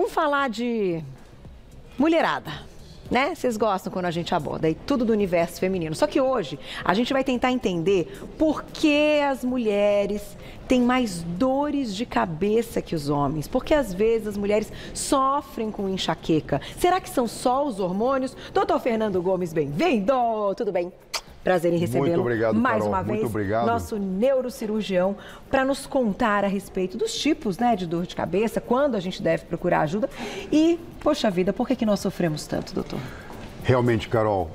Vamos falar de mulherada, né? Vocês gostam quando a gente aborda aí tudo do universo feminino. Só que hoje a gente vai tentar entender por que as mulheres têm mais dores de cabeça que os homens. Porque às vezes as mulheres sofrem com enxaqueca. Será que são só os hormônios? Doutor Fernando Gomes, bem-vindo! Tudo bem? Prazer em recebê-lo. Muito obrigado, mais Carol. uma vez, muito obrigado. Nosso neurocirurgião, para nos contar a respeito dos tipos, né, de dor de cabeça, quando a gente deve procurar ajuda e, poxa vida, por que nós sofremos tanto, doutor? Realmente, Carol,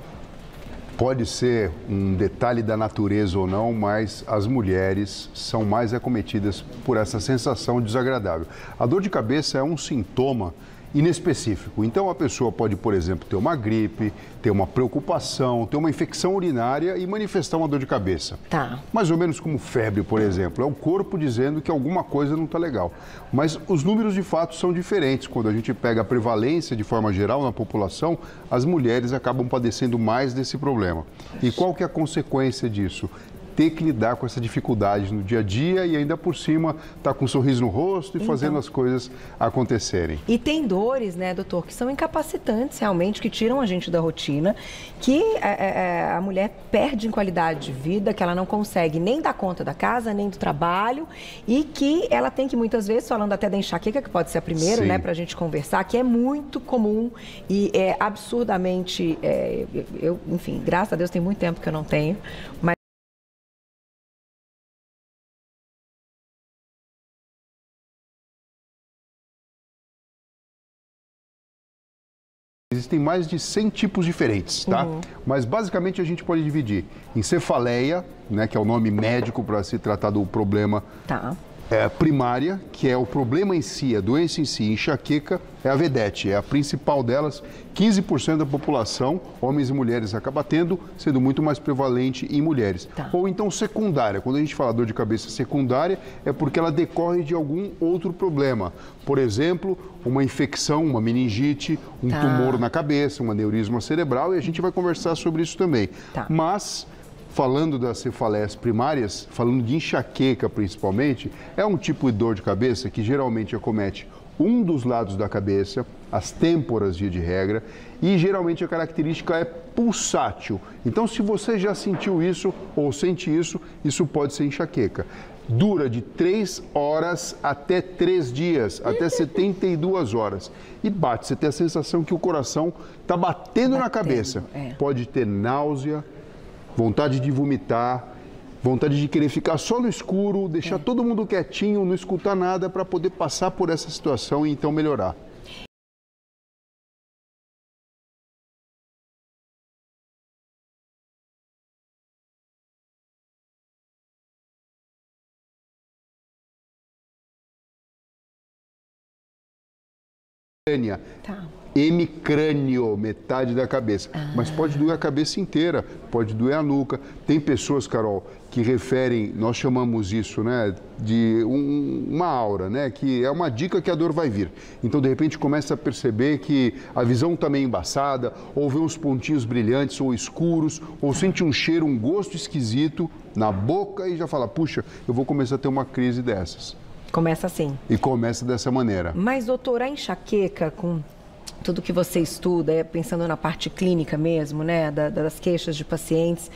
pode ser um detalhe da natureza ou não, mas as mulheres são mais acometidas por essa sensação desagradável. A dor de cabeça é um sintoma inespecífico. Então, a pessoa pode, por exemplo, ter uma gripe, ter uma preocupação, ter uma infecção urinária e manifestar uma dor de cabeça. Tá. Mais ou menos como febre, por exemplo. É o corpo dizendo que alguma coisa não está legal. Mas os números, de fato, são diferentes. Quando a gente pega a prevalência, de forma geral, na população, as mulheres acabam padecendo mais desse problema. E qual que é a consequência disso? Ter que lidar com essa dificuldade no dia a dia e ainda por cima estar com um sorriso no rosto e fazendo as coisas acontecerem. E tem dores, né, doutor, que são incapacitantes realmente, que tiram a gente da rotina, que a mulher perde em qualidade de vida, que ela não consegue nem dar conta da casa, nem do trabalho e que ela tem que muitas vezes, falando até da enxaqueca, que pode ser a primeira, né, pra gente conversar, que é muito comum e é absurdamente, enfim, graças a Deus tem muito tempo que eu não tenho, mas Existem mais de 100 tipos diferentes, tá? Mas basicamente a gente pode dividir em cefaleia, né, que é o nome médico para se tratar do problema primária, que é o problema em si, a doença em si, enxaqueca, é a vedete, é a principal delas. 15% da população, homens e mulheres, acaba tendo, sendo muito mais prevalente em mulheres. Ou então secundária. Quando a gente fala dor de cabeça secundária, é porque ela decorre de algum outro problema. Por exemplo, uma infecção, uma meningite, um tumor na cabeça, um aneurisma cerebral, e a gente vai conversar sobre isso também. Mas, falando das cefaleias primárias, falando de enxaqueca principalmente, é um tipo de dor de cabeça que geralmente acomete um dos lados da cabeça, as têmporas, via de regra, e geralmente a característica é pulsátil. Então, se você já sentiu isso ou sente isso, isso pode ser enxaqueca. Dura de 3 horas até 3 dias, até 72 horas. E bate, você tem a sensação que o coração está batendo na cabeça. Pode ter náusea, vontade de vomitar, vontade de querer ficar só no escuro, deixar todo mundo quietinho, não escutar nada para poder passar por essa situação e então melhorar. Hemicrânio, metade da cabeça. Mas pode doer a cabeça inteira, pode doer a nuca. Tem pessoas, Carol, que referem, nós chamamos isso, né, de uma aura, né, que é uma dica que a dor vai vir. Então, de repente, começa a perceber que a visão está meio embaçada, ou vê uns pontinhos brilhantes ou escuros, ou sente um cheiro, um gosto esquisito na boca e já fala, puxa, eu vou começar a ter uma crise dessas. Começa assim. E começa dessa maneira. Mas, doutor, a enxaqueca, com tudo que você estuda, pensando na parte clínica mesmo, né, das queixas de pacientes,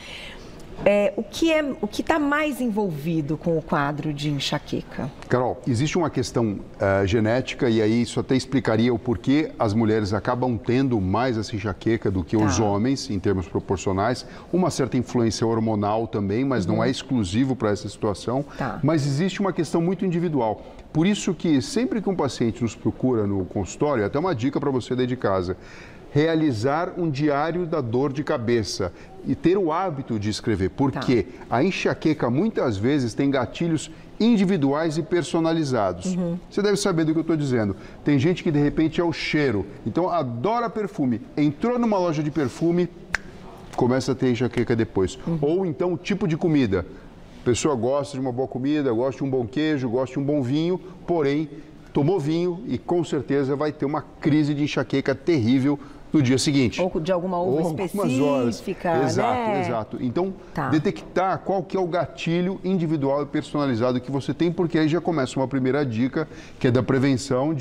o que está mais envolvido com o quadro de enxaqueca? Carol, existe uma questão genética e aí isso até explicaria o porquê as mulheres acabam tendo mais essa enxaqueca do que os homens, em termos proporcionais. Uma certa influência hormonal também, mas não é exclusivo para essa situação. Mas existe uma questão muito individual. Por isso que sempre que um paciente nos procura no consultório, até uma dica para você daí de casa, realizar um diário da dor de cabeça e ter o hábito de escrever, porque a enxaqueca muitas vezes tem gatilhos individuais e personalizados. Você deve saber do que eu estou dizendo. Tem gente que de repente é o cheiro, então adora perfume, entrou numa loja de perfume, começa a ter enxaqueca depois. Ou então o tipo de comida. A pessoa gosta de uma boa comida, gosta de um bom queijo, gosta de um bom vinho, porém tomou vinho e com certeza vai ter uma crise de enxaqueca terrível no dia seguinte. Ou de alguma uva específica, horas. Exato, né? exato. Então, detectar qual que é o gatilho individual e personalizado que você tem, porque aí já começa uma primeira dica, que é da prevenção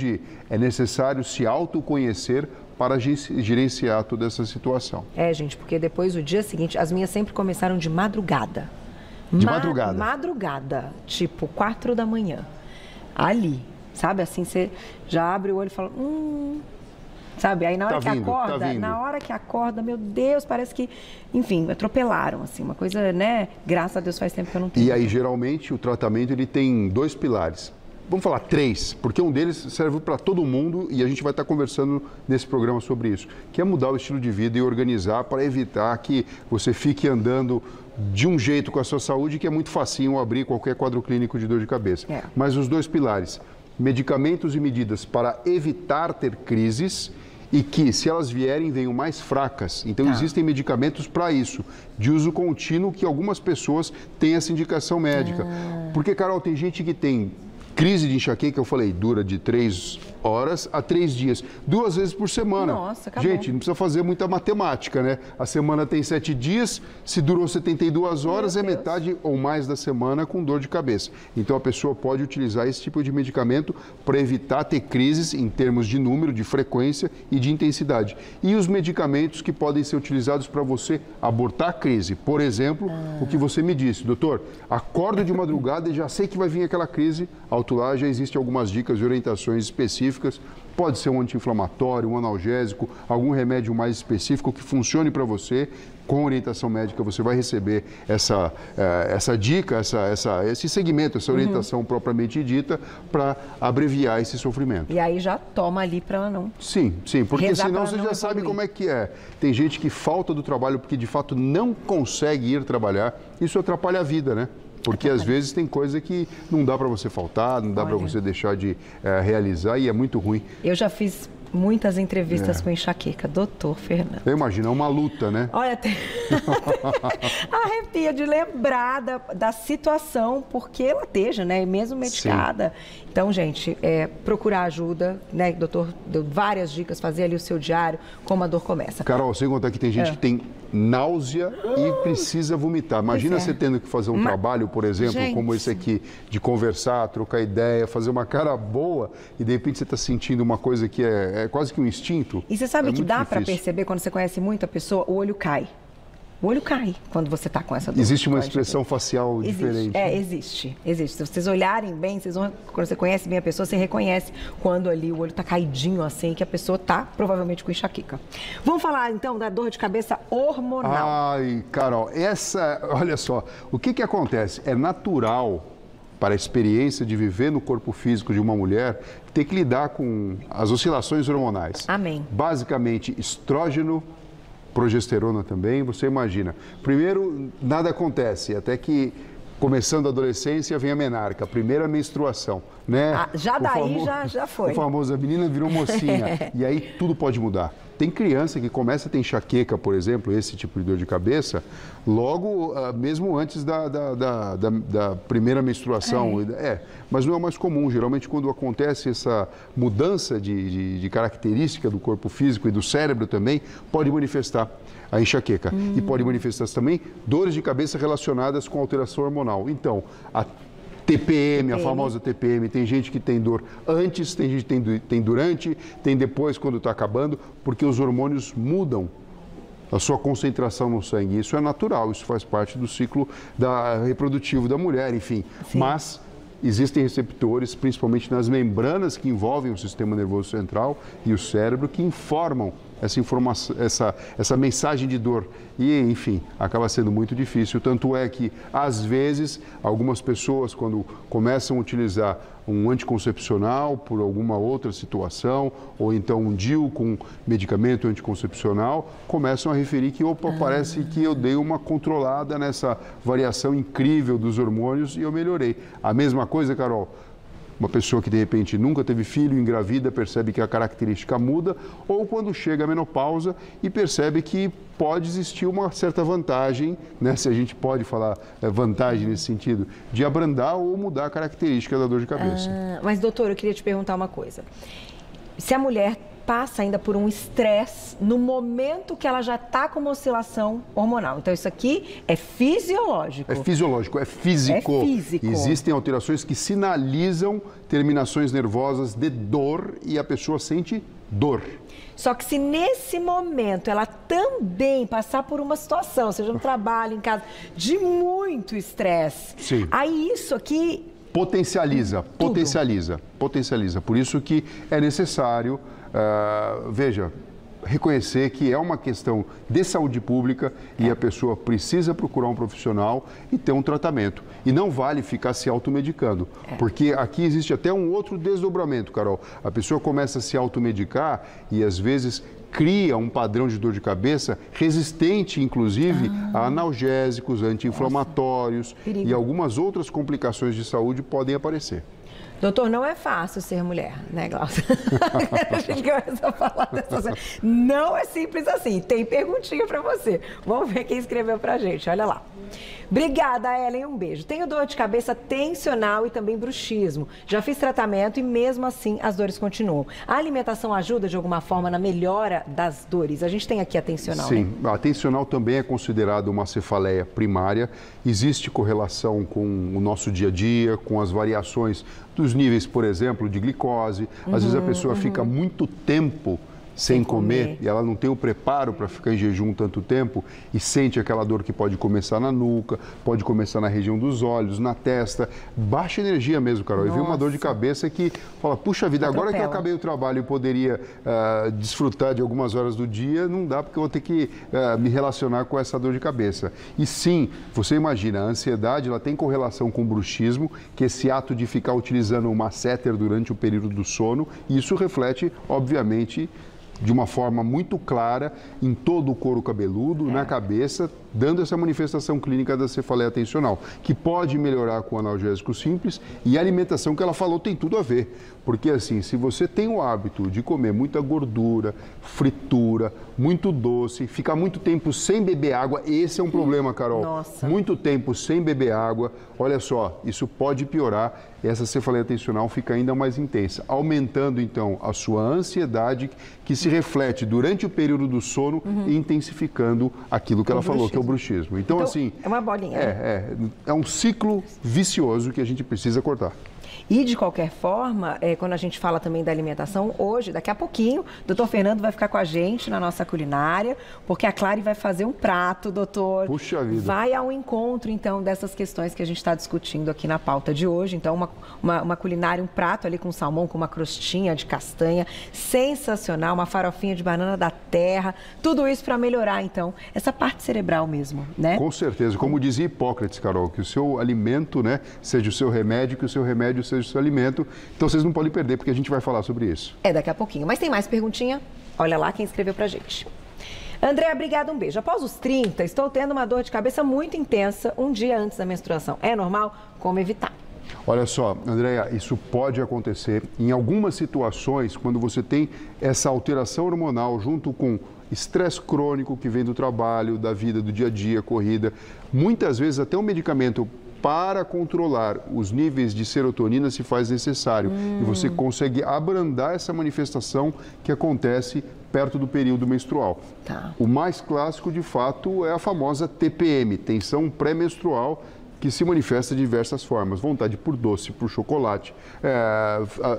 é necessário se autoconhecer para gerenciar toda essa situação. Gente, porque depois, o dia seguinte, as minhas sempre começaram de madrugada. De madrugada? Madrugada, tipo 4 da manhã. Ali, sabe? Assim, você já abre o olho e fala... Sabe? Aí na hora que acorda, meu Deus, parece que, enfim, atropelaram, assim, uma coisa, né? Graças a Deus faz tempo que eu não tenho. E aí, geralmente, o tratamento, ele tem 2 pilares. Vamos falar 3, porque um deles serve para todo mundo e a gente vai estar conversando nesse programa sobre isso, que é mudar o estilo de vida e organizar para evitar que você fique andando de um jeito com a sua saúde, que é muito facinho abrir qualquer quadro clínico de dor de cabeça. Mas os 2 pilares, medicamentos e medidas para evitar ter crises e que, se elas vierem, venham mais fracas. Então, existem medicamentos para isso, de uso contínuo, que algumas pessoas têm essa indicação médica. Porque, Carol, tem gente que tem crise de enxaqueca, eu falei, dura de 3 horas a 3 dias, 2 vezes por semana. Nossa, acabou. Gente, não precisa fazer muita matemática, né? A semana tem 7 dias, se durou 72 horas, é metade ou mais da semana com dor de cabeça. Então, a pessoa pode utilizar esse tipo de medicamento para evitar ter crises em termos de número, de frequência e de intensidade. E os medicamentos que podem ser utilizados para você abortar a crise. Por exemplo, o que você me disse, doutor, acordo de madrugada e já sei que vai vir aquela crise. Lá já existem algumas dicas e orientações específicas. Pode ser um anti-inflamatório, um analgésico, algum remédio mais específico que funcione para você. Com orientação médica, você vai receber essa dica, esse segmento, essa orientação propriamente dita para abreviar esse sofrimento. E aí já toma ali para ela não... Sim, porque senão você já sabe como é que é. Tem gente que falta do trabalho porque de fato não consegue ir trabalhar. Isso atrapalha a vida, né? Porque às vezes tem coisa que não dá para você faltar, não dá para você deixar de realizar e é muito ruim. Eu já fiz muitas entrevistas com enxaqueca, doutor Fernando. Eu imagino, é uma luta, né? Olha, arrepia de lembrar da situação, porque lateja, né? Mesmo medicada. Sim. Então, gente, procurar ajuda, né? O doutor deu várias dicas, fazer ali o seu diário, como a dor começa. Carol, sem contar que tem gente que tem náusea e precisa vomitar. Imagina você tendo que fazer um trabalho, por exemplo, como esse aqui, de conversar, trocar ideia, fazer uma cara boa e de repente você está sentindo uma coisa que é quase que um instinto. E você sabe que dá para perceber, quando você conhece muito a pessoa, o olho cai. O olho cai quando você está com essa dor. Existe uma expressão facial diferente. Existe. Se vocês olharem bem, quando você conhece bem a pessoa, você reconhece quando ali o olho está caidinho assim, que a pessoa está provavelmente com enxaqueca. Vamos falar então da dor de cabeça hormonal. Ai, Carol, olha só, o que acontece? É natural para a experiência de viver no corpo físico de uma mulher ter que lidar com as oscilações hormonais. Amém. Basicamente, estrógeno, progesterona também, você imagina. Primeiro, nada acontece, até que, começando a adolescência, vem a menarca, a primeira menstruação, né? Já foi. O famoso, a menina virou mocinha, e aí tudo pode mudar. Tem criança que começa a ter enxaqueca, por exemplo, esse tipo de dor de cabeça, logo, mesmo antes da primeira menstruação. Mas não é o mais comum. Geralmente, quando acontece essa mudança de característica do corpo físico e do cérebro também, pode manifestar a enxaqueca. E pode manifestar também dores de cabeça relacionadas com alteração hormonal. Então, a TPM, a famosa TPM, tem gente que tem dor antes, tem gente que tem durante, tem depois quando está acabando, porque os hormônios mudam a sua concentração no sangue. Isso é natural, isso faz parte do ciclo reprodutivo da mulher, enfim. Sim. Mas existem receptores, principalmente nas membranas que envolvem o sistema nervoso central e o cérebro, que informam essa informação, essa mensagem de dor. E, enfim, acaba sendo muito difícil. Tanto é que, às vezes, algumas pessoas, quando começam a utilizar um anticoncepcional por alguma outra situação, ou então um DIU com medicamento anticoncepcional, começam a referir que, parece que eu dei uma controlada nessa variação incrível dos hormônios e eu melhorei. A mesma coisa, Carol? Uma pessoa que, de repente, nunca teve filho, engravida, percebe que a característica muda, ou quando chega à menopausa e percebe que pode existir uma certa vantagem, né, se a gente pode falar vantagem nesse sentido, de abrandar ou mudar a característica da dor de cabeça. Mas, doutor, eu queria te perguntar uma coisa. se a mulher passa ainda por um estresse no momento que ela já está com uma oscilação hormonal. Então, isso aqui é fisiológico. É fisiológico, é físico. É físico. Existem alterações que sinalizam terminações nervosas de dor e a pessoa sente dor. Só que se nesse momento ela também passar por uma situação, seja no trabalho, em casa, de muito estresse, aí isso aqui... Potencializa. Por isso que é necessário, veja, reconhecer que é uma questão de saúde pública e a pessoa precisa procurar um profissional e ter um tratamento. E não vale ficar se automedicando, porque aqui existe até um outro desdobramento, Carol. A pessoa começa a se automedicar e às vezes cria um padrão de dor de cabeça resistente, inclusive, a analgésicos, anti-inflamatórios e algumas outras complicações de saúde podem aparecer. Doutor, não é fácil ser mulher, né, Glaucia? A gente começa a falar dessas coisas. Não é simples assim. Tem perguntinha para você. Vamos ver quem escreveu pra gente. Olha lá. Obrigada, Ellen. Um beijo. Tenho dor de cabeça tensional e também bruxismo. Já fiz tratamento e mesmo assim as dores continuam. A alimentação ajuda de alguma forma na melhora das dores? A gente tem aqui a tensional, Sim, né? A tensional também é considerada uma cefaleia primária. Existe correlação com o nosso dia a dia, com as variações dos níveis, por exemplo, de glicose. Às vezes a pessoa fica muito tempo sem comer e ela não tem o preparo para ficar em jejum tanto tempo e sente aquela dor que pode começar na nuca, pode começar na região dos olhos, na testa, baixa energia mesmo, Carol. Eu vi uma dor de cabeça que fala, puxa vida, agora que eu acabei o trabalho e poderia desfrutar de algumas horas do dia, não dá porque eu vou ter que me relacionar com essa dor de cabeça. E sim, você imagina, a ansiedade ela tem correlação com o bruxismo, que é esse ato de ficar utilizando um masseter durante o período do sono, e isso reflete, obviamente, de uma forma muito clara em todo o couro cabeludo, na cabeça, dando essa manifestação clínica da cefaleia tensional, que pode melhorar com analgésico simples, e a alimentação que ela falou tem tudo a ver. Porque assim, se você tem o hábito de comer muita gordura, fritura, muito doce, ficar muito tempo sem beber água, esse é um problema, Carol. Nossa. Muito tempo sem beber água, olha só, isso pode piorar, essa cefaleia tensional fica ainda mais intensa, aumentando então a sua ansiedade, que se reflete durante o período do sono e intensificando aquilo que ela falou, que é o bruxismo. Então assim... É uma bolinha. É um ciclo vicioso que a gente precisa cortar. E, de qualquer forma, quando a gente fala também da alimentação, hoje, daqui a pouquinho, o doutor Fernando vai ficar com a gente na nossa culinária, porque a Clary vai fazer um prato, doutor. Puxa vida. Vai ao encontro, então, dessas questões que a gente está discutindo aqui na pauta de hoje. Então, uma culinária, um prato ali com salmão, com uma crostinha de castanha, sensacional, uma farofinha de banana da terra, tudo isso para melhorar, então, essa parte cerebral mesmo, né? Com certeza. Como dizia Hipócrates, Carol, que o seu alimento, né, seja o seu remédio, que o seu remédio seja o seu alimento. Então vocês não podem perder, porque a gente vai falar sobre isso. Daqui a pouquinho. Mas tem mais perguntinha? Olha lá quem escreveu pra gente. André, obrigada, um beijo. Após os 30, estou tendo uma dor de cabeça muito intensa um dia antes da menstruação. É normal? Como evitar? Olha só, Andréia, isso pode acontecer em algumas situações, quando você tem essa alteração hormonal junto com estresse crônico que vem do trabalho, da vida, do dia a dia, corrida. Muitas vezes até um medicamento para controlar os níveis de serotonina se faz necessário. E você consegue abrandar essa manifestação que acontece perto do período menstrual. O mais clássico, de fato, é a famosa TPM, tensão pré-menstrual, que se manifesta de diversas formas. Vontade por doce, por chocolate.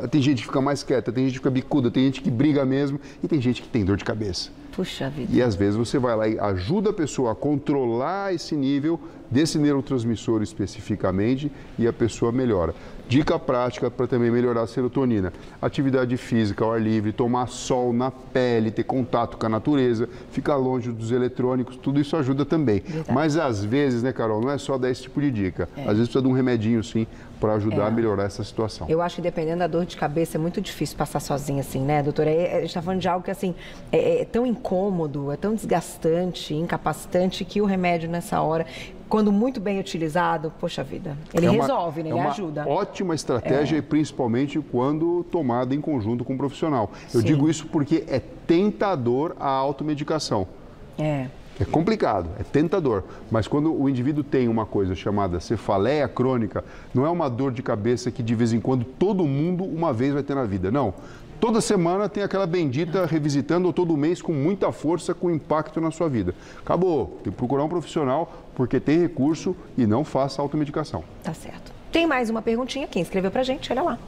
Tem gente que fica mais quieta, tem gente que fica bicuda, tem gente que briga mesmo e tem gente que tem dor de cabeça. Puxa vida. E às vezes você vai lá e ajuda a pessoa a controlar esse nível desse neurotransmissor especificamente e a pessoa melhora. Dica prática para também melhorar a serotonina: atividade física ao ar livre, tomar sol na pele, ter contato com a natureza, ficar longe dos eletrônicos, tudo isso ajuda também. Verdade. Mas às vezes, né, Carol, não é só dar esse tipo de dica. Às vezes precisa de um remedinho, sim, para ajudar a melhorar essa situação. Eu acho que dependendo da dor de cabeça é muito difícil passar sozinha assim, né, doutora? A gente está falando de algo que assim é tão incômodo, é tão desgastante, incapacitante, que o remédio nessa hora, quando muito bem utilizado, poxa vida, ele resolve, né? Ele ajuda. Ótima estratégia e principalmente quando tomada em conjunto com um profissional. Eu digo isso porque é tentador a automedicação. É complicado, é tentador, mas quando o indivíduo tem uma coisa chamada cefaleia crônica, não é uma dor de cabeça que de vez em quando todo mundo uma vez vai ter na vida, não. toda semana tem aquela bendita revisitando ou todo mês com muita força, com impacto na sua vida. Acabou. Tem que procurar um profissional porque tem recurso e não faça automedicação. Tá certo. Tem mais uma perguntinha. Quem escreveu pra gente? Olha lá.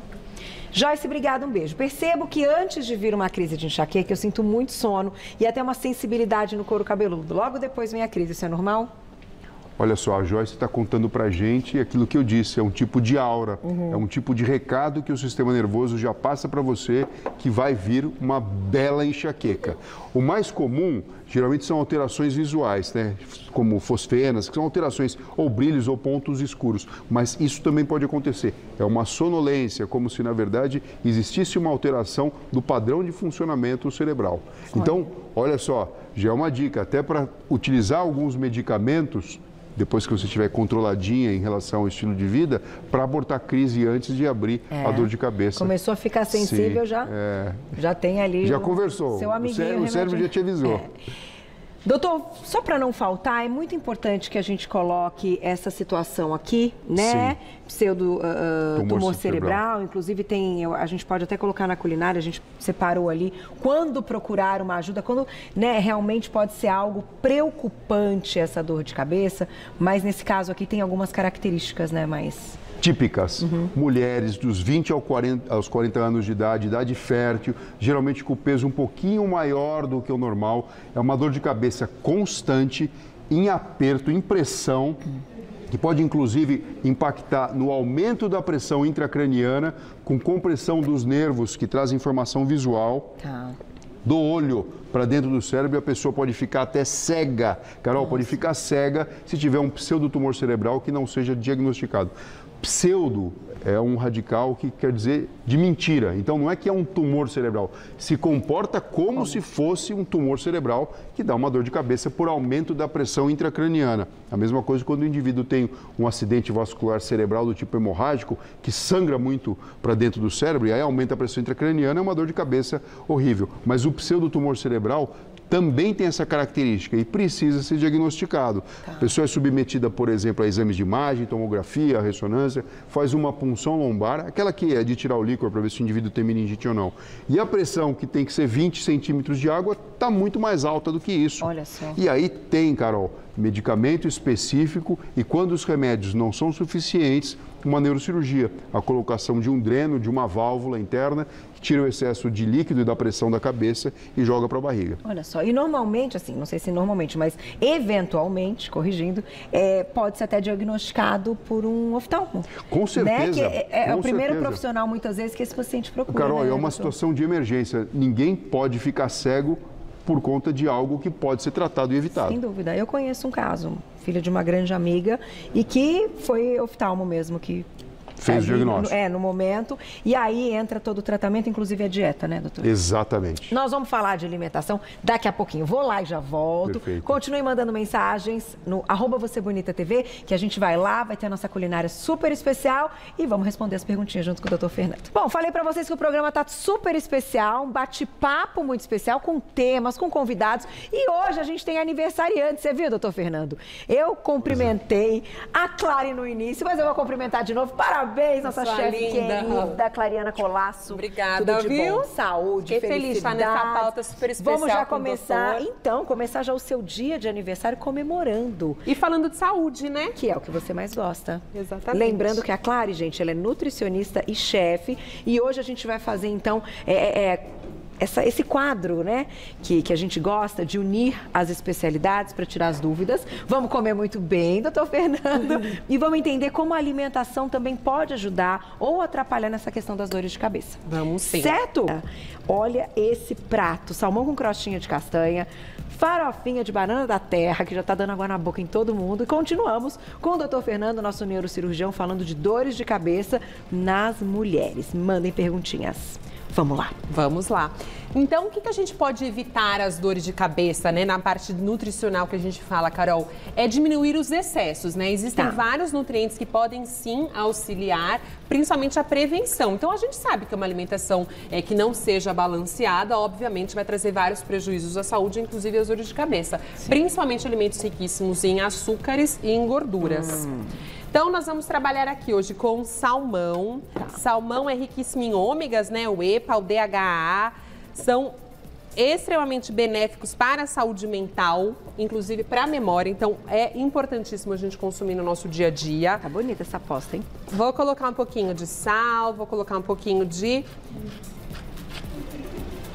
Joyce, obrigada, um beijo. Percebo que antes de vir uma crise de enxaqueca, eu sinto muito sono e até uma sensibilidade no couro cabeludo. Logo depois vem a crise. Isso é normal? Olha só, a Joyce está contando pra gente aquilo que eu disse, é um tipo de aura, é um tipo de recado que o sistema nervoso já passa para você que vai vir uma bela enxaqueca. O mais comum, geralmente, são alterações visuais, né? Como fosfenas, que são alterações ou brilhos ou pontos escuros, mas isso também pode acontecer. É uma sonolência, como se, na verdade, existisse uma alteração do padrão de funcionamento cerebral. Então, olha só, já é uma dica, até para utilizar alguns medicamentos, depois que você estiver controladinha em relação ao estilo de vida, para abortar a crise antes de abrir a dor de cabeça. Começou a ficar sensível, já tem ali. Já conversou. Seu amiguinho. O cérebro já te avisou. Doutor, só para não faltar, é muito importante que a gente coloque essa situação aqui, né? Pseudo tumor cerebral. Inclusive a gente pode até colocar na culinária, a gente separou ali, quando procurar uma ajuda, quando, né, realmente pode ser algo preocupante essa dor de cabeça, mas nesse caso aqui tem algumas características, né, mais típicas. Mulheres dos 20 aos 40 anos de idade fértil, geralmente com o peso um pouquinho maior do que o normal. É uma dor de cabeça constante, em aperto, em pressão, que pode inclusive impactar no aumento da pressão intracraniana, com compressão dos nervos que trazem informação visual. Do olho para dentro do cérebro, e a pessoa pode ficar até cega. Carol, pode ficar cega se tiver um pseudotumor cerebral que não seja diagnosticado. Pseudo é um radical que quer dizer de mentira. Então, não é que é um tumor cerebral. Se comporta como se fosse um tumor cerebral que dá uma dor de cabeça por aumento da pressão intracraniana. A mesma coisa quando o indivíduo tem um acidente vascular cerebral do tipo hemorrágico, que sangra muito para dentro do cérebro e aí aumenta a pressão intracraniana, é uma dor de cabeça horrível. Mas o pseudotumor cerebral também tem essa característica e precisa ser diagnosticado. A pessoa é submetida, por exemplo, a exames de imagem, tomografia, ressonância, faz uma punção lombar, aquela que é de tirar o líquor para ver se o indivíduo tem meningite ou não. E a pressão, que tem que ser 20 centímetros de água, está muito mais alta do que isso. Olha só. E aí tem, Carol, medicamento específico e quando os remédios não são suficientes, uma neurocirurgia, a colocação de um dreno, de uma válvula interna, que tira o excesso de líquido e da pressão da cabeça e joga para a barriga. Olha só, e normalmente, assim, não sei se normalmente, mas eventualmente, corrigindo, pode ser até diagnosticado por um oftalmo. Com certeza. Né? Que é o primeiro profissional, muitas vezes, que esse paciente procura. Carol, né, é uma situação de emergência. Ninguém pode ficar cego por conta de algo que pode ser tratado e evitado. Sem dúvida. Eu conheço um caso, filha de uma grande amiga, e que foi oftalmo mesmo, que fez o diagnóstico. No momento. E aí entra todo o tratamento, inclusive a dieta, né, doutor? Exatamente. Nós vamos falar de alimentação daqui a pouquinho. Vou lá e já volto. Perfeito. Continue mandando mensagens no @VocêBonitaTV, que a gente vai lá, vai ter a nossa culinária super especial e vamos responder as perguntinhas junto com o doutor Fernando. Bom, falei pra vocês que o programa tá super especial, um bate-papo muito especial, com temas, com convidados. E hoje a gente tem aniversariante, você viu, doutor Fernando? Eu cumprimentei a Clary no início, mas eu vou cumprimentar de novo. Parabéns, nossa chefe querida, Clariana Colasso. Obrigada, tudo de viu? Bom, saúde, fiquei feliz de estar nessa pauta super especial. Vamos já começar, então, começar já o seu dia de aniversário comemorando. E falando de saúde, né? Que é o que você mais gosta. Exatamente. Lembrando que a Clary, gente, ela é nutricionista e chefe. E hoje a gente vai fazer, então, esse quadro, né, que a gente gosta de unir as especialidades para tirar as dúvidas. Vamos comer muito bem, doutor Fernando, e vamos entender como a alimentação também pode ajudar ou atrapalhar nessa questão das dores de cabeça. Vamos sim. Certo? Olha esse prato, salmão com crostinha de castanha, farofinha de banana da terra, que já está dando água na boca em todo mundo. E continuamos com o doutor Fernando, nosso neurocirurgião, falando de dores de cabeça nas mulheres. Mandem perguntinhas. Vamos lá. Vamos lá. Então, o que a gente pode evitar as dores de cabeça, né? Na parte nutricional que a gente fala, Carol, é diminuir os excessos, né? Existem vários nutrientes que podem sim auxiliar, principalmente a prevenção. Então, a gente sabe que uma alimentação que não seja balanceada, obviamente, vai trazer vários prejuízos à saúde, inclusive as dores de cabeça. Sim. Principalmente alimentos riquíssimos em açúcares e em gorduras. Então, nós vamos trabalhar aqui hoje com salmão. Salmão é riquíssimo em ômegas, né? O EPA, o DHA, são extremamente benéficos para a saúde mental, inclusive para a memória. Então, é importantíssimo a gente consumir no nosso dia a dia. Tá bonita essa aposta, hein? Vou colocar um pouquinho de sal, vou colocar um pouquinho de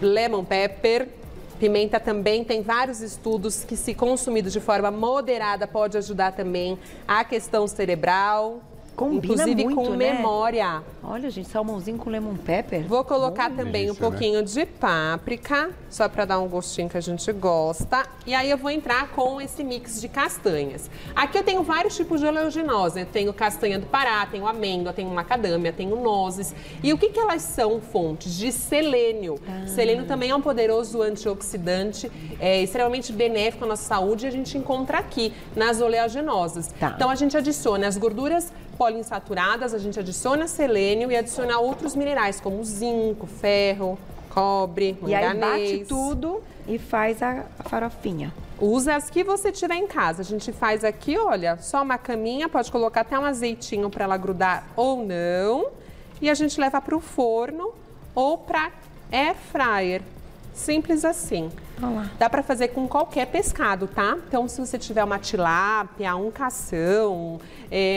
lemon pepper. Pimenta também tem vários estudos que, se consumido de forma moderada, pode ajudar também a questão cerebral. Combina inclusive muito, com né? memória. Olha, gente, salmãozinho com lemon pepper. Vou colocar também delícia, um pouquinho de páprica, só para dar um gostinho que a gente gosta. E aí eu vou entrar com esse mix de castanhas. Aqui eu tenho vários tipos de oleaginosa. Eu tenho castanha do Pará, tenho amêndoa, tenho macadâmia, tenho nozes. E o que que elas são? Fontes de selênio. Selênio também é um poderoso antioxidante, é extremamente benéfico à nossa saúde, e a gente encontra aqui nas oleaginosas. Então a gente adiciona as gorduras poliinsaturadas, a gente adiciona selênio e adiciona outros minerais, como zinco, ferro, cobre, manganês. E aí bate tudo e faz a farofinha. Usa as que você tiver em casa. A gente faz aqui, olha, só uma caminha, pode colocar até um azeitinho para ela grudar ou não. E a gente leva para o forno ou para air fryer. Simples assim. Olá. Dá para fazer com qualquer pescado, tá? Então, se você tiver uma tilápia, um cação,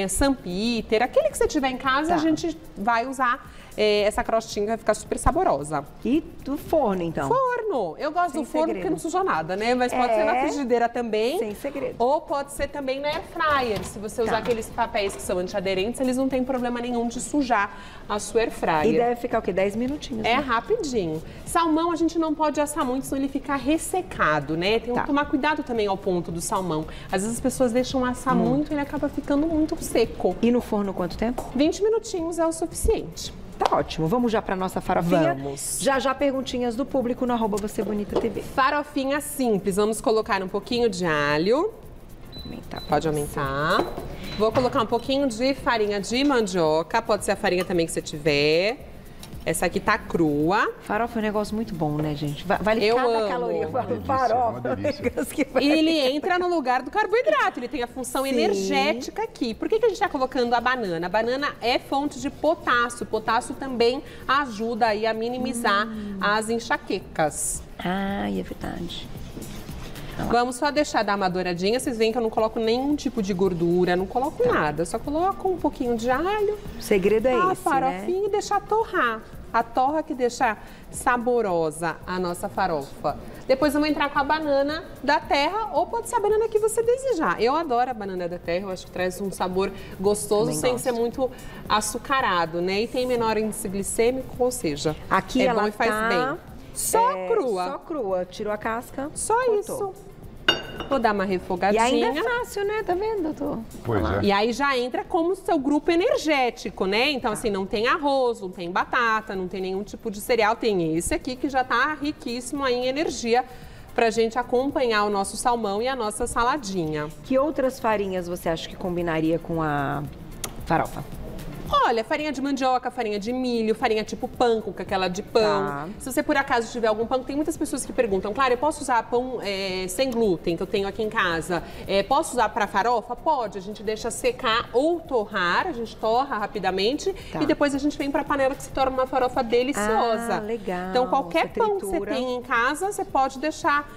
sampiter, aquele que você tiver em casa, a gente vai usar essa crostinha, vai ficar super saborosa. E do forno, então? Forno! Eu gosto Sem do forno segredo. porque não suja nada, né? Mas pode ser na frigideira também. Sem segredo. Ou pode ser também na air fryer. Se você usar aqueles papéis que são antiaderentes, eles não têm problema nenhum de sujar a sua air fryer. E deve ficar o quê? 10 minutinhos, É né? rapidinho. Salmão a gente não pode assar muito, senão ele fica ressecado, né? Tem que tomar cuidado também ao ponto do salmão. Às vezes as pessoas deixam assar muito e ele acaba ficando muito seco. E no forno quanto tempo? 20 minutinhos é o suficiente. Tá ótimo. Vamos já para nossa farofinha? Vamos. Já perguntinhas do público no @VocêBonitaTV. Farofinha simples. Vamos colocar um pouquinho de alho. Pode aumentar. Vou colocar um pouquinho de farinha de mandioca. Pode ser a farinha também que você tiver. Essa aqui tá crua. Farofa é um negócio muito bom, né, gente? Vale Eu cada amo. caloria. Delícia, Farofa uma é um delícia. negócio que E ele entra no lugar do carboidrato, ele tem a função energética aqui. Por que que a gente está colocando a banana? A banana é fonte de potássio. Potássio também ajuda aí a minimizar as enxaquecas. Ai, é verdade. Vamos só deixar dar uma douradinha. Vocês veem que eu não coloco nenhum tipo de gordura, não coloco nada. Só coloco um pouquinho de alho, O segredo é a esse, farofinha né? e deixar torrar. A torra que deixa saborosa a nossa farofa. Depois vamos entrar com a banana da terra, ou pode ser a banana que você desejar. Eu adoro a banana da terra, eu acho que traz um sabor gostoso, sem ser muito açucarado, né? E tem menor índice glicêmico, ou seja, Aqui é ela bom e faz tá, bem. Só crua. Só crua. Tirou a casca. Só cortou. isso. Vou dar uma E refogadinha. ainda é fácil, né? Tá vendo, doutor? Pois é. E aí já entra como seu grupo energético, né? Então, assim, não tem arroz, não tem batata, não tem nenhum tipo de cereal. Tem esse aqui que já tá riquíssimo aí em energia pra gente acompanhar o nosso salmão e a nossa saladinha. Que outras farinhas você acha que combinaria com a farofa? Olha, farinha de mandioca, farinha de milho, farinha tipo panko, que é aquela de pão. Tá. Se você por acaso tiver algum pão, tem muitas pessoas que perguntam, claro, eu posso usar pão sem glúten, que eu tenho aqui em casa. Posso usar para farofa? Pode, a gente deixa secar ou torrar, a gente torra rapidamente e depois a gente vem para a panela que se torna uma farofa deliciosa. Ah, legal. Então qualquer Você pão que você tritura. tem em casa, você pode deixar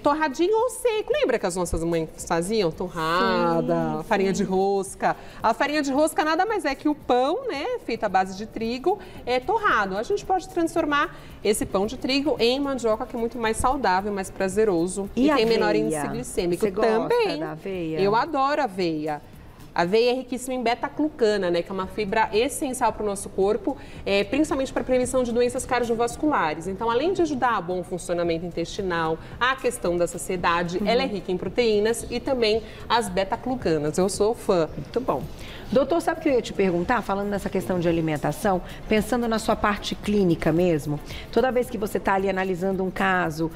torradinho ou seco. Lembra que as nossas mães faziam? Torrada, farinha de rosca. A farinha de rosca nada mais é que o pão, né, feito à base de trigo, torrado. A gente pode transformar esse pão de trigo em mandioca, que é muito mais saudável, mais prazeroso. E tem menor índice glicêmico. Você gosta também. da aveia? Eu adoro aveia. A aveia é riquíssima em beta-glucana, né, que é uma fibra essencial para o nosso corpo, principalmente para a prevenção de doenças cardiovasculares. Então, além de ajudar a bom funcionamento intestinal, a questão da saciedade, ela é rica em proteínas e também as beta-glucanas. Eu sou fã. Muito bom. Doutor, sabe o que eu ia te perguntar? Falando nessa questão de alimentação, pensando na sua parte clínica mesmo, toda vez que você está ali analisando um caso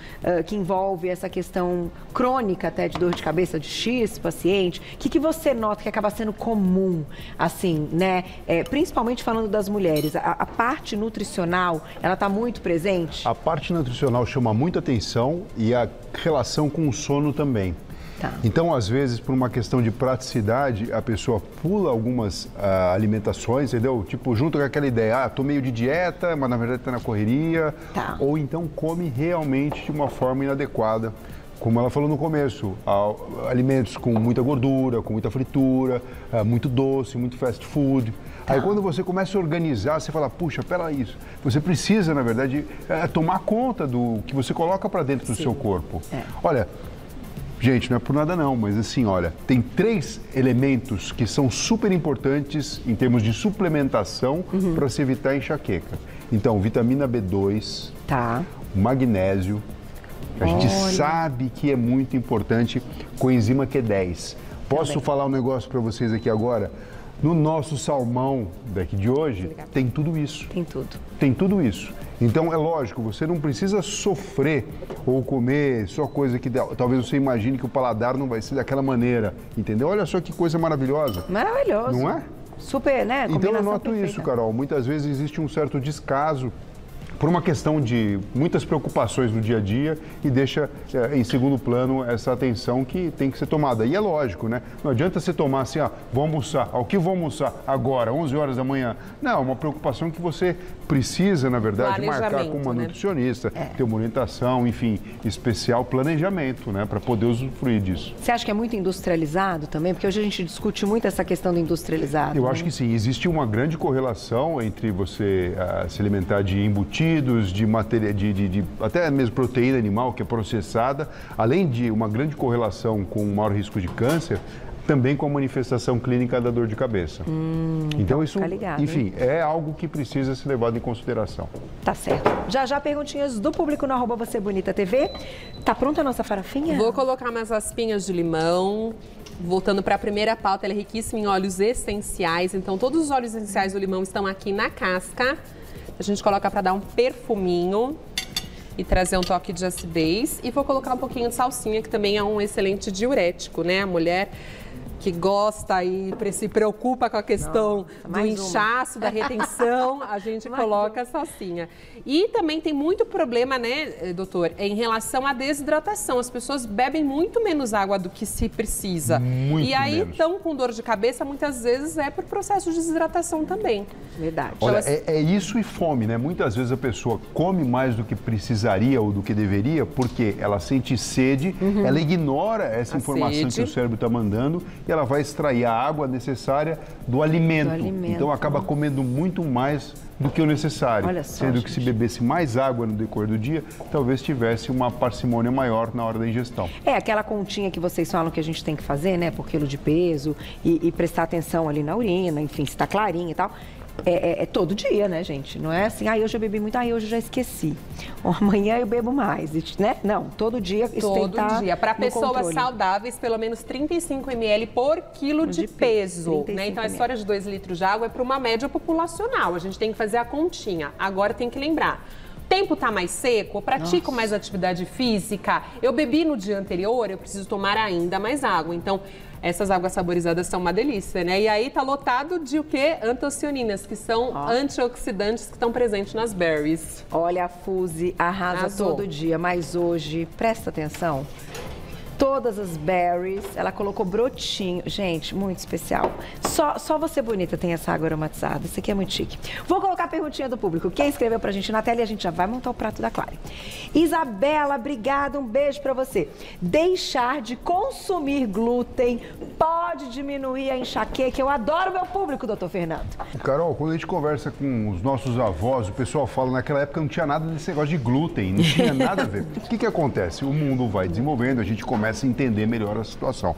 que envolve essa questão crônica até de dor de cabeça de X paciente, o que você nota que acaba sendo comum, assim, né? Principalmente falando das mulheres, a parte nutricional, ela está muito presente? A parte nutricional chama muita atenção e a relação com o sono também. Tá. Então, às vezes, por uma questão de praticidade, a pessoa pula algumas alimentações, entendeu? Tipo, junto com aquela ideia, tô meio de dieta, mas na verdade tá na correria. Tá. Ou então come realmente de uma forma inadequada. Como ela falou no começo, alimentos com muita gordura, com muita fritura, muito doce, muito fast food. Tá. Aí quando você começa a organizar, você fala, puxa, peraí, isso. Você precisa, na verdade, tomar conta do que você coloca para dentro do seu corpo. Olha, gente, não é por nada não, mas assim, olha, tem 3 elementos que são super importantes em termos de suplementação para se evitar enxaqueca. Então, vitamina B2, magnésio, a gente sabe que é muito importante, coenzima Q10. Posso falar um negócio para vocês aqui agora? No nosso salmão daqui de hoje, tem tudo isso. Tem tudo. Tem tudo isso. Então, é lógico, você não precisa sofrer ou comer só coisa que talvez você imagine que o paladar não vai ser daquela maneira, entendeu? Olha só que coisa maravilhosa. Maravilhoso. Não é? Super, né? Então, eu noto isso, Carol. Muitas vezes existe um certo descaso por uma questão de muitas preocupações no dia a dia e deixa em segundo plano essa atenção que tem que ser tomada. E é lógico, né? Não adianta você tomar assim, vou almoçar, o que vou almoçar agora, 11 horas da manhã? Não, é uma preocupação que você precisa, na verdade, marcar com uma nutricionista, ter uma orientação, enfim, especial planejamento, né? Para poder usufruir disso. Você acha que é muito industrializado também? Porque hoje a gente discute muito essa questão do industrializado. Eu acho que sim. Existe uma grande correlação entre você se alimentar de embutidos, de matéria, até mesmo proteína animal que é processada, além de uma grande correlação com o maior risco de câncer, também com a manifestação clínica da dor de cabeça. Então isso, ligado, enfim, é algo que precisa ser levado em consideração. Tá certo. Já perguntinhas do público no @VocêBonitaTV. Tá pronta a nossa farofinha? Vou colocar umas raspinhas de limão. Voltando para a primeira pauta, ela é riquíssima em óleos essenciais. Então, todos os óleos essenciais do limão estão aqui na casca. A gente coloca para dar um perfuminho e trazer um toque de acidez. E vou colocar um pouquinho de salsinha, que também é um excelente diurético, né? A mulher que gosta e se preocupa com a questão do inchaço, da retenção, a gente coloca a salsinha. E também tem muito problema, né, doutor, em relação à desidratação. As pessoas bebem muito menos água do que se precisa. Muito e aí menos. estão com dor de cabeça, muitas vezes é por processo de desidratação também. Verdade. Olha, é isso e fome, né? Muitas vezes a pessoa come mais do que precisaria ou do que deveria porque ela sente sede, ela ignora essa informação que o cérebro está mandando e ela vai extrair a água necessária do alimento. Então acaba comendo muito mais do que o necessário. Olha só, sendo que se bebesse mais água no decorrer do dia, talvez tivesse uma parcimônia maior na hora da ingestão. É aquela continha que vocês falam que a gente tem que fazer, né, por quilo de peso e prestar atenção ali na urina, enfim, se tá clarinha e tal. É todo dia, né, gente? Não é assim, hoje eu bebi muito, hoje eu já esqueci. Ou amanhã eu bebo mais, né? Não, todo dia isso tem que estar Todo dia. Para pessoas saudáveis, pelo menos 35 ml por quilo de peso. Né? Então, a história de 2 litros de água é para uma média populacional. A gente tem que fazer a continha. Agora tem que lembrar. O tempo está mais seco, eu pratico mais atividade física, eu bebi no dia anterior, eu preciso tomar ainda mais água. Então, essas águas saborizadas são uma delícia, né? E aí tá lotado de o quê? Antocianinas, que são antioxidantes que estão presentes nas berries. Olha, a Fuse arrasa todo dia, mas hoje, presta atenção, todas as berries, ela colocou brotinho. Gente, muito especial. Só Você Bonita tem essa água aromatizada. Isso aqui é muito chique. Vou colocar a perguntinha do público. Quem escreveu pra gente na tela e a gente já vai montar o prato da Clara. Isabela, obrigada. Um beijo pra você. Deixar de consumir glúten pode diminuir a enxaqueca. Eu adoro meu público, doutor Fernando. Carol, quando a gente conversa com os nossos avós, o pessoal fala naquela época não tinha nada desse negócio de glúten, não tinha nada a ver. O que acontece? O mundo vai desenvolvendo, a gente começa a entender melhor a situação.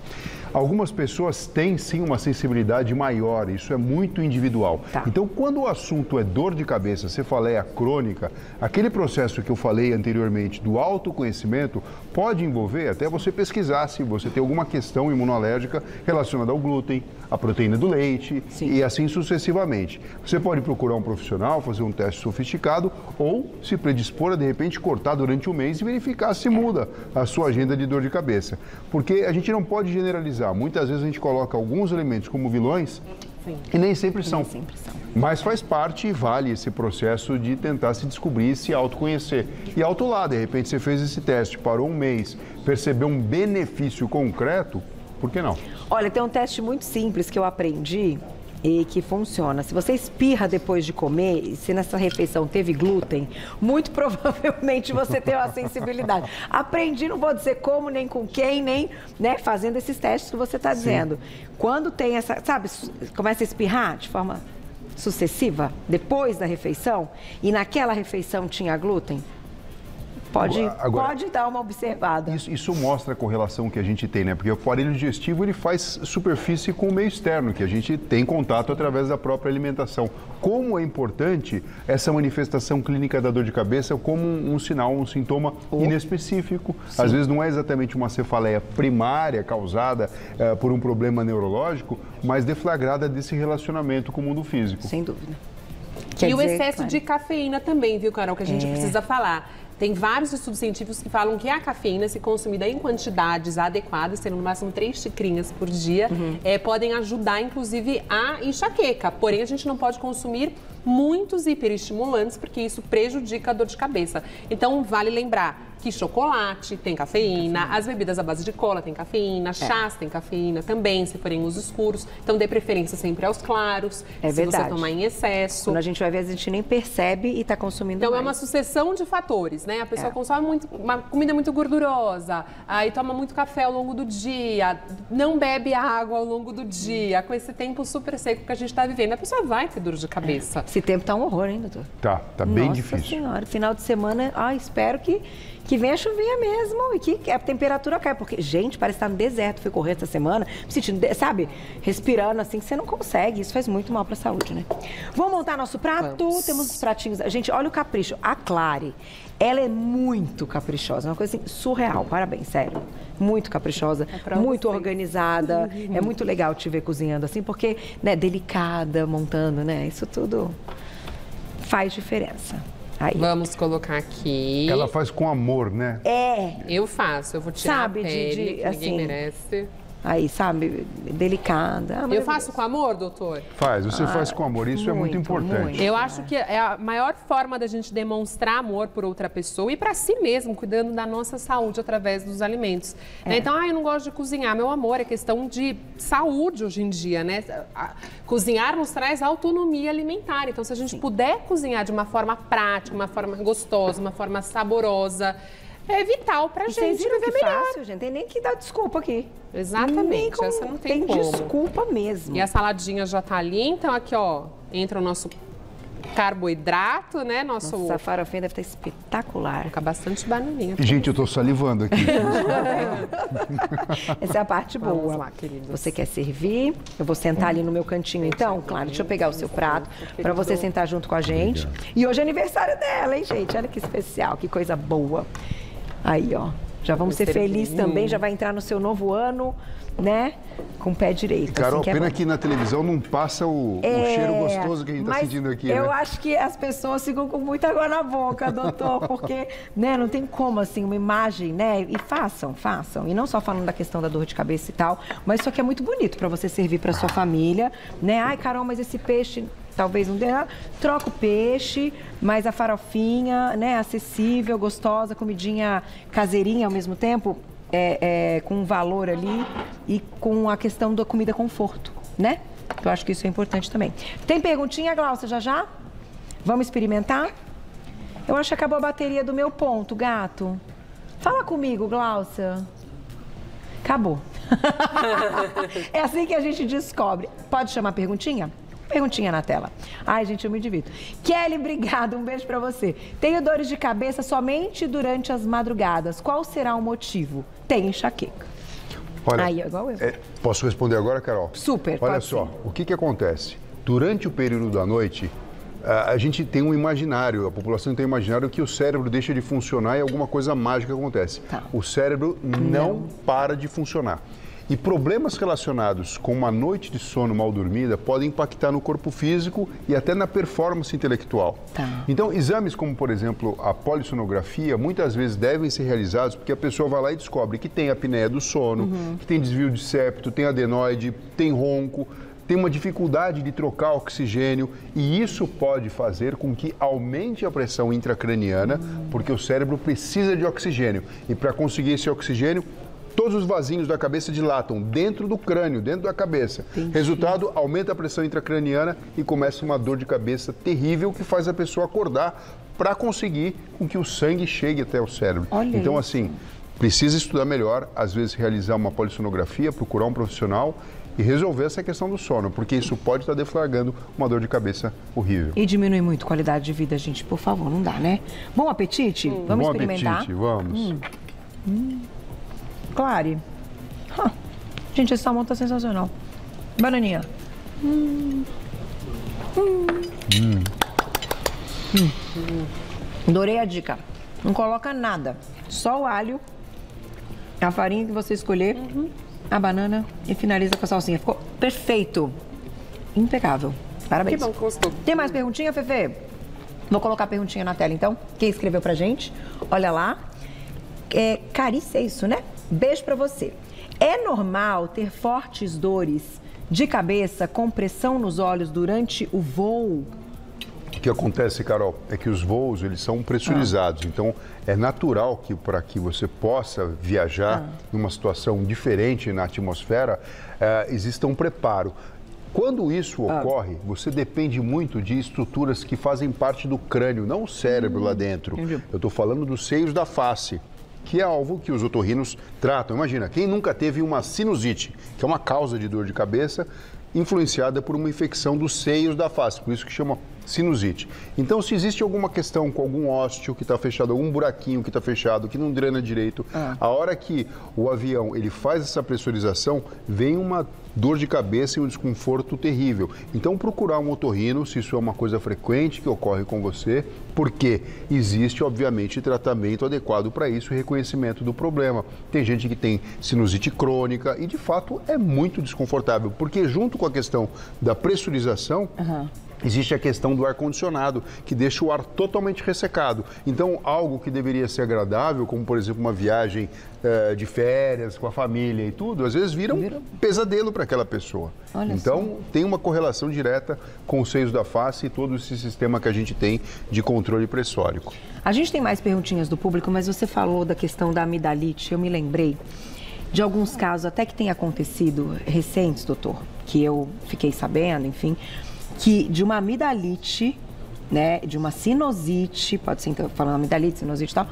Algumas pessoas têm sim uma sensibilidade maior, isso é muito individual. Então, quando o assunto é dor de cabeça, cefaleia crônica, aquele processo que eu falei anteriormente do autoconhecimento pode envolver até você pesquisar se você tem alguma questão imunológica relacionada ao glúten, à proteína do leite e assim sucessivamente. Você pode procurar um profissional, fazer um teste sofisticado ou se predispor a, de repente, cortar durante um mês e verificar se muda a sua agenda de dor de cabeça. Porque a gente não pode generalizar. Muitas vezes a gente coloca alguns elementos como vilões Sim. E nem sempre são. Nem sempre são. Mas faz parte e vale esse processo de tentar se descobrir e se autoconhecer. E autolar, de repente você fez esse teste, parou um mês, percebeu um benefício concreto, por que não? Olha, tem um teste muito simples que eu aprendi e que funciona. Se você espirra depois de comer, e se nessa refeição teve glúten, muito provavelmente você tem uma sensibilidade. Aprendi, não vou dizer como, nem com quem, nem, né, fazendo esses testes que você está dizendo. Quando tem essa, sabe, começa a espirrar de forma sucessiva, depois da refeição, e naquela refeição tinha glúten, pode dar uma observada. Isso mostra a correlação que a gente tem, né? Porque o aparelho digestivo, ele faz superfície com o meio externo, que a gente tem contato através da própria alimentação. Como é importante essa manifestação clínica da dor de cabeça como um sinal, um sintoma inespecífico. Sim. Às vezes não é exatamente uma cefaleia primária causada por um problema neurológico, mas deflagrada desse relacionamento com o mundo físico. Sem dúvida. E o excesso de cafeína também, viu, Carol, que a gente precisa falar. Tem vários estudos científicos que falam que a cafeína, se consumida em quantidades adequadas, tendo no máximo 3 xicrinhas por dia, podem ajudar, inclusive, a enxaqueca. Porém, a gente não pode consumir muitos hiperestimulantes, porque isso prejudica a dor de cabeça. Então, vale lembrar que chocolate tem cafeína, as bebidas à base de cola tem cafeína, chás tem cafeína também, se forem os escuros. Então, dê preferência sempre aos claros, se você tomar em excesso. Quando a gente vai ver, a gente nem percebe e está consumindo Então, mais. é uma sucessão de fatores, né? A pessoa consome uma comida muito gordurosa, aí toma muito café ao longo do dia, não bebe água ao longo do dia, com esse tempo super seco que a gente está vivendo. A pessoa vai ter dor de cabeça. Esse tempo tá um horror, hein, doutor? Tá bem difícil. Nossa Senhora, final de semana, espero que venha chuvinha mesmo e que a temperatura caia. Porque, gente, parece estar no deserto. Fui correr essa semana, me sentindo, sabe, respirando assim, que você não consegue. Isso faz muito mal para a saúde, né? Vamos montar nosso prato? Vamos. Temos os pratinhos. Gente, olha o capricho. A Clary, ela é muito caprichosa. Uma coisa assim, surreal. Parabéns, sério. Muito caprichosa, muito organizada. É muito legal te ver cozinhando assim, porque, né, delicada, montando, né? Isso tudo faz diferença. Aí. Vamos colocar aqui. Ela faz com amor, né? Eu faço, eu vou tirar a pele, que ninguém merece. Aí, sabe, delicada. Eu faço com amor, doutor? Você faz com amor, isso é muito importante. Muito. Eu acho que é a maior forma da gente demonstrar amor por outra pessoa e para si mesmo, cuidando da nossa saúde através dos alimentos. Né? Então, eu não gosto de cozinhar. Meu amor, é questão de saúde hoje em dia, né? Cozinhar nos traz autonomia alimentar. Então, se a gente puder cozinhar de uma forma prática, uma forma gostosa, uma forma saborosa, é vital pra gente viver melhor. Fácil, gente. Tem nem que dar desculpa aqui. Exatamente, essa não tem como. Desculpa mesmo. E a saladinha já tá ali, então aqui, ó, entra o nosso carboidrato, né? Nossa, a farofinha deve estar espetacular. Fica bastante bananinha. Gente, eu tô salivando aqui. Essa é a parte boa. Vamos lá, queridos. Você quer servir? Eu vou sentar ali no meu cantinho, então. Claro, deixa eu pegar o seu prato para você sentar junto com a gente. E hoje é aniversário dela, hein, gente? Olha que especial, que coisa boa. Aí, ó. Já vamos ser felizes também, já vai entrar no seu novo ano, né? Com o pé direito. Carol, assim, pena que na televisão não passa o cheiro gostoso que a gente está sentindo aqui, eu acho que as pessoas ficam com muita água na boca, doutor, porque, né, não tem como, assim, uma imagem, né? E façam. E não só falando da questão da dor de cabeça e tal, mas isso aqui é muito bonito para você servir para sua família, né? Ai, Carol, mas esse peixe... Talvez não dê, troca o peixe, mas a farofinha, né, acessível, gostosa, comidinha caseirinha ao mesmo tempo, com um valor ali e com a questão da comida conforto, né? Eu acho que isso é importante também. Tem perguntinha, Glaucia, já? Vamos experimentar? Eu acho que acabou a bateria do meu ponto, gato. Fala comigo, Glaucia. Acabou. É assim que a gente descobre. Pode chamar perguntinha? Perguntinha na tela. Ai, gente, eu me divirto. Kelly, obrigada. Um beijo pra você. Tenho dores de cabeça somente durante as madrugadas. Qual será o motivo? Tem enxaqueca. Olha, aí, igual eu. Posso responder agora, Carol? Super, Olha só, o que acontece? Durante o período da noite, a gente tem um imaginário, a população tem um imaginário que o cérebro deixa de funcionar e alguma coisa mágica acontece. Tá. O cérebro não para de funcionar. E problemas relacionados com uma noite de sono mal dormida podem impactar no corpo físico e até na performance intelectual. Tá. Então, exames como, por exemplo, a polissonografia, muitas vezes devem ser realizados porque a pessoa vai lá e descobre que tem apneia do sono, que tem desvio de septo, tem adenoide, tem ronco, tem uma dificuldade de trocar oxigênio e isso pode fazer com que aumente a pressão intracraniana, porque o cérebro precisa de oxigênio. E para conseguir esse oxigênio, todos os vasinhos da cabeça dilatam dentro do crânio, dentro da cabeça. Entendi. Resultado, aumenta a pressão intracraniana e começa uma dor de cabeça terrível que faz a pessoa acordar para conseguir com que o sangue chegue até o cérebro. Olha então, isso. assim, precisa estudar melhor, às vezes realizar uma polissonografia, procurar um profissional e resolver essa questão do sono, porque isso pode estar deflagrando uma dor de cabeça horrível. E diminui muito a qualidade de vida, gente, por favor, não dá, né? Bom apetite? Vamos Bom experimentar? apetite, vamos. Clare. Gente, esse salmão tá sensacional. Bananinha. Adorei a dica. Não coloca nada, só o alho, a farinha que você escolher, a banana e finaliza com a salsinha. Ficou perfeito. Impecável. Parabéns. Que bom que gostou. Tem mais perguntinha, Fefe? Vou colocar a perguntinha na tela, então. Quem escreveu pra gente? Olha lá. Carice, é isso, né? Beijo pra você. É normal ter fortes dores de cabeça com pressão nos olhos durante o voo? O que acontece, Carol, é que os voos, eles são pressurizados. Então, é natural que para que você possa viajar numa situação diferente na atmosfera, exista um preparo. Quando isso ocorre, você depende muito de estruturas que fazem parte do crânio, não o cérebro lá dentro. Entendi. Eu estou falando dos seios da face, que é algo que os otorrinos tratam. Imagina, quem nunca teve uma sinusite, que é uma causa de dor de cabeça, influenciada por uma infecção dos seios da face, por isso que chama sinusite. Então, se existe alguma questão com algum ósteo que está fechado, algum buraquinho que está fechado, que não drena direito, a hora que o avião ele faz essa pressurização, vem uma dor de cabeça e um desconforto terrível. Então, procurar um otorrino, se isso é uma coisa frequente que ocorre com você, porque existe, obviamente, tratamento adequado para isso e reconhecimento do problema. Tem gente que tem sinusite crônica e, de fato, é muito desconfortável, porque junto com a questão da pressurização, existe a questão do ar-condicionado, que deixa o ar totalmente ressecado. Então, algo que deveria ser agradável, como, por exemplo, uma viagem de férias com a família e tudo, às vezes vira um pesadelo para aquela pessoa. Olha então, tem uma correlação direta com os seios da face e todo esse sistema que a gente tem de controle pressórico. A gente tem mais perguntinhas do público, mas você falou da questão da amidalite. Eu me lembrei de alguns casos, até que tem acontecido recentes, doutor, que eu fiquei sabendo, enfim, que de uma amidalite, né, de uma sinusite, pode ser então, falando amidalite, sinusite e tal,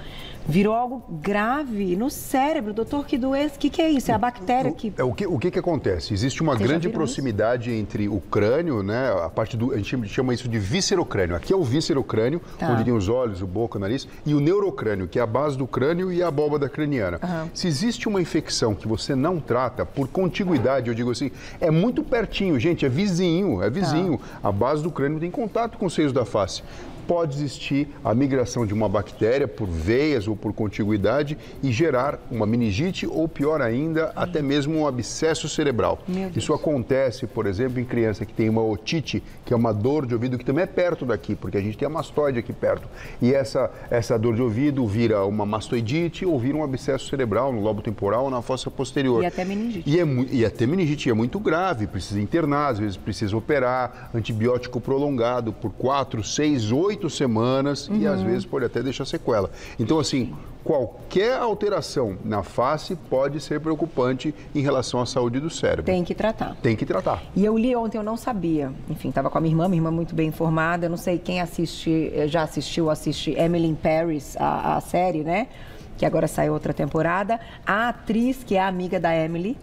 virou algo grave no cérebro. Doutor, que doença, o que é isso? É a bactéria que... O que acontece? Existe uma grande proximidade entre o crânio, né, a parte do... A gente chama isso de viscerocrânio. Aqui é o viscerocrânio, onde tem os olhos, o boca, o nariz, e o neurocrânio, que é a base do crânio e a abóbada craniana. Se existe uma infecção que você não trata, por contiguidade, eu digo assim, é muito pertinho, gente, é vizinho, é vizinho. A base do crânio tem contato com os seios da face. Pode existir a migração de uma bactéria por veias ou por contiguidade e gerar uma meningite ou, pior ainda, até mesmo um abscesso cerebral. Isso acontece, por exemplo, em criança que tem uma otite, que é uma dor de ouvido que também é perto daqui, porque a gente tem a mastoide aqui perto. E essa dor de ouvido vira uma mastoidite ou vira um abscesso cerebral no lobo temporal ou na fossa posterior. E até meningite. E até meningite é muito grave, precisa internar, às vezes precisa operar, antibiótico prolongado por 4, 6, 8 semanas e às vezes pode até deixar sequela. Então, assim, qualquer alteração na face pode ser preocupante em relação à saúde do cérebro. Tem que tratar. Tem que tratar. E eu li ontem, eu não sabia. Enfim, estava com a minha irmã muito bem informada. Eu não sei quem já assiste Emily in Paris, a série, né? Que agora saiu outra temporada. A atriz, que é a amiga da Emily,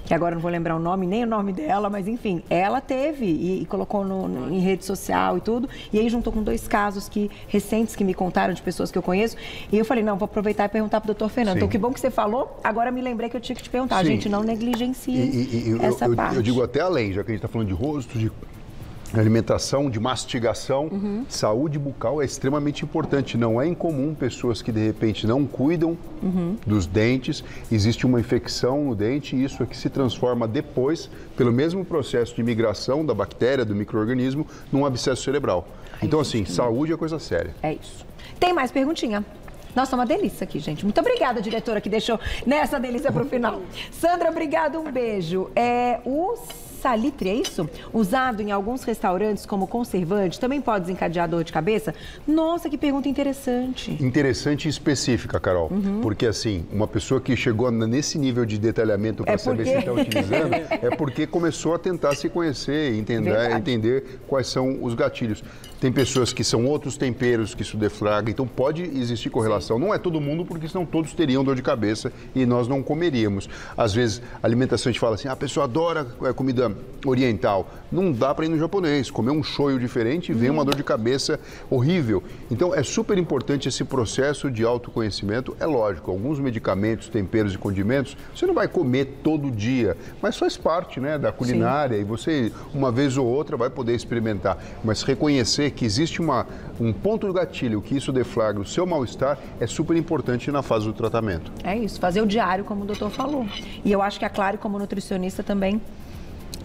que agora não vou lembrar o nome, nem o nome dela, mas enfim, ela teve e colocou em rede social e tudo, e aí juntou com 2 casos recentes que me contaram de pessoas que eu conheço, e eu falei, não, vou aproveitar e perguntar pro doutor Fernando. Então, que bom que você falou, agora me lembrei que eu tinha que te perguntar. Sim. Gente, não negligencie essa parte. Eu digo até além, já que a gente está falando de rosto, de alimentação, de mastigação, saúde bucal é extremamente importante. Não é incomum pessoas que de repente não cuidam dos dentes, existe uma infecção no dente e isso é que se transforma depois, pelo mesmo processo de migração da bactéria, do micro-organismo, num abscesso cerebral. Então, assim, saúde é coisa séria. É isso. Tem mais perguntinha? Nossa, uma delícia aqui, gente. Muito obrigada, diretora, que deixou nessa delícia pro final. Sandra, obrigada, um beijo. O salitre, é isso? Usado em alguns restaurantes como conservante, também pode desencadear dor de cabeça? Nossa, que pergunta interessante. Interessante e específica, Carol. Porque, assim, uma pessoa que chegou nesse nível de detalhamento para saber se está utilizando, é porque começou a tentar se conhecer e entender quais são os gatilhos. Tem pessoas que são outros temperos que isso deflagra, então pode existir correlação. Não é todo mundo, porque senão todos teriam dor de cabeça e nós não comeríamos. Às vezes, a alimentação a gente fala assim, a pessoa adora comida oriental. Não dá para ir no japonês, comer um shoyu diferente e vem uma dor de cabeça horrível. Então, é super importante esse processo de autoconhecimento. É lógico, alguns medicamentos, temperos e condimentos, você não vai comer todo dia, mas faz parte, né, da culinária. Sim. E você, uma vez ou outra, vai poder experimentar. Mas reconhecer que existe um ponto do gatilho, que isso deflagra o seu mal-estar, é super importante na fase do tratamento. É isso, fazer o diário, como o doutor falou. E eu acho que a Clary, como nutricionista, também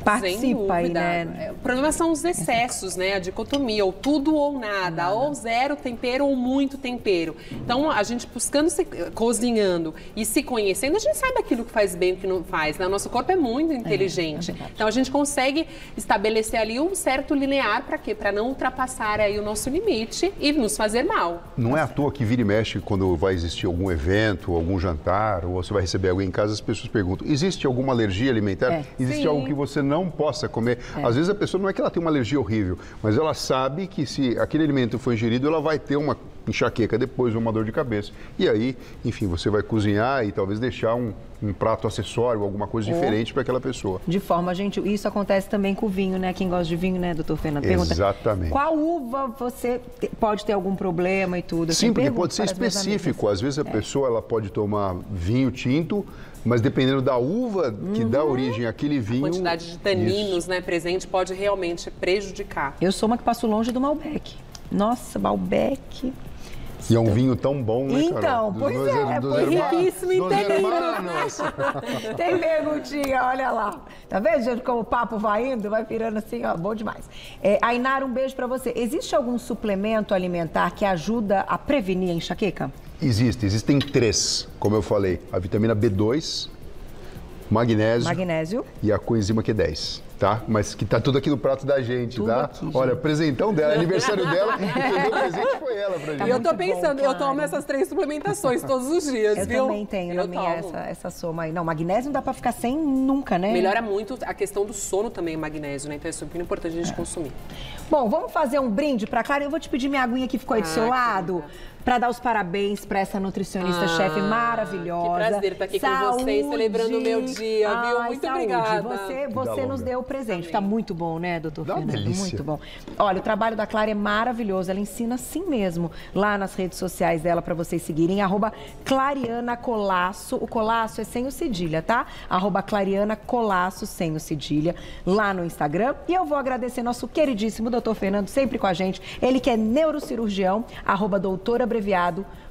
participa aí, né? O problema são os excessos, né? A dicotomia, ou tudo ou nada, ou zero tempero ou muito tempero. Então, a gente buscando, cozinhando e se conhecendo, a gente sabe aquilo que faz bem e o que não faz, né? O nosso corpo é muito inteligente. Então, a gente consegue estabelecer ali um certo linear para quê? Para não ultrapassar aí o nosso limite e nos fazer mal. Não é à toa que vira e mexe quando vai existir algum evento, algum jantar, ou você vai receber alguém em casa, as pessoas perguntam, existe alguma alergia alimentar? Existe algo que você não possa comer. Às vezes a pessoa não é que ela tem uma alergia horrível, mas ela sabe que se aquele alimento for ingerido, ela vai ter uma enxaqueca depois, uma dor de cabeça. E aí, enfim, você vai cozinhar e talvez deixar um prato acessório, alguma coisa diferente para aquela pessoa. De forma gentil. Isso acontece também com o vinho, né? Quem gosta de vinho, né, doutor Fernando? Pergunta, exatamente. Qual uva você pode ter algum problema e tudo? Sim, porque pode ser específico. Às vezes a pessoa ela pode tomar vinho tinto, mas dependendo da uva que dá origem àquele vinho... A quantidade de taninos, né, presente pode realmente prejudicar. Eu sou uma que passo longe do Malbec. Nossa, Malbec... E é um vinho tão bom, né, Então, pois é, riquíssimo em taninos. Tem perguntinha, olha lá. Tá vendo, gente, como o papo vai indo, vai virando assim, ó, bom demais. Ainara, um beijo pra você. Existe algum suplemento alimentar que ajuda a prevenir a enxaqueca? Existem 3, como eu falei. A vitamina B2, magnésio e a coenzima Q10. Tá? Mas que tá tudo aqui no prato da gente, tudo tá? Aqui, olha, presentão dela, aniversário dela, quem deu presente foi ela pra gente. E eu tô pensando, eu tomo essas 3 suplementações todos os dias, viu? Eu também tenho na minha essa soma aí. Não, magnésio não dá pra ficar sem nunca, né? Melhora muito a questão do sono também, o magnésio, né? Então é super importante a gente consumir. Bom, vamos fazer um brinde pra Clara. Eu vou te pedir minha aguinha que ficou aí do seu lado. Para dar os parabéns para essa nutricionista chefe maravilhosa. Que prazer estar aqui com vocês, celebrando o meu dia, viu? Muito obrigada. Você nos deu o presente. Está muito bom, né, doutor Fernando? Delícia. Muito bom. Olha, o trabalho da Clara é maravilhoso. Ela ensina assim mesmo lá nas redes sociais dela para vocês seguirem. @ClarianaColasso. O Colasso é sem o cedilha, tá? @ClarianaColasso sem o cedilha lá no Instagram. E eu vou agradecer nosso queridíssimo doutor Fernando, sempre com a gente. Ele que é neurocirurgião, @doutorabreviado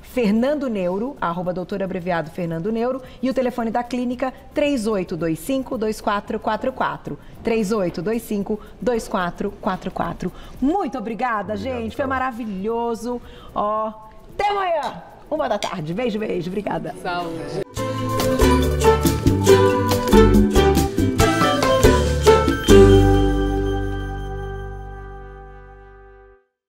Fernando Neuro, @doutorabreviado Fernando Neuro, e o telefone da clínica 3825-2444. 3825-2444. Muito obrigada, gente. Foi maravilhoso. Ó, até amanhã, 1h da tarde. Beijo, beijo. Obrigada. Saúde.